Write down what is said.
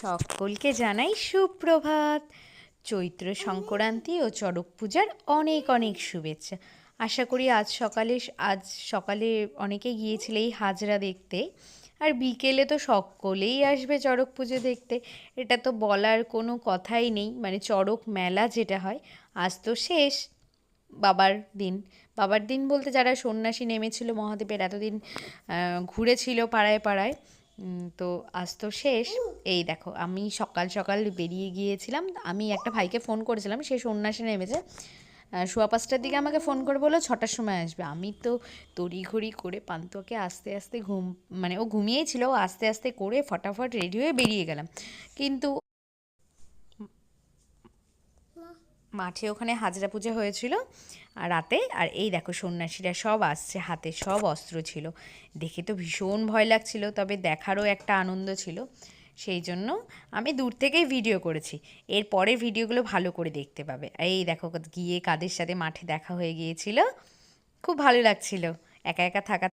সকলকে জানাই সুপ্রভাত। চৈত্র সংক্রান্তি ও চড়ক পূজার অনেক অনেক শুভেচ্ছা। আশা করি আজ সকালে অনেকে গিয়েছিলে এই হাজরা দেখতে, আর বিকেলে তো সকলেই আসবে চড়ক পুজো দেখতে। এটা তো বলার কোনো কথাই নেই, মানে চড়ক মেলা যেটা হয় আজ তো শেষ। বাবার দিন, বাবার দিন বলতে যারা সন্ন্যাসী নেমেছিল মহাদেবের, এতদিন ঘুরেছিল পাড়ায় পাড়ায়, তো আজ তো শেষ। এই দেখো, আমি সকাল সকাল বেরিয়ে গিয়েছিলাম। আমি একটা ভাইকে ফোন করেছিলাম, সে সন্ন্যাসী নেমেছে। 5:15টার দিকে আমাকে ফোন করে বললো 6টার সময় আসবে। আমি তো তড়িঘড়ি করে পান্তুকে আস্তে আস্তে মানে ও ঘুমিয়েছিল, ও আস্তে আস্তে করে ফটাফট রেডি হয়ে বেরিয়ে গেলাম। কিন্তু মাঠে ওখানে হাজরা পূজা হয়েছিল আর রাতে। আর এই দেখো সন্ন্যাসীরা সব আসছে, হাতে সব অস্ত্র ছিল। দেখে তো ভীষণ ভয় লাগছিল, তবে দেখারও একটা আনন্দ ছিল। সেই জন্য আমি দূর থেকেই ভিডিও করেছি। এর পরের ভিডিওগুলো ভালো করে দেখতে পাবে। এই দেখো গিয়ে কাদের সাথে মাঠে দেখা হয়ে গিয়েছিল, খুব ভালো লাগছিল একা একা থাকা।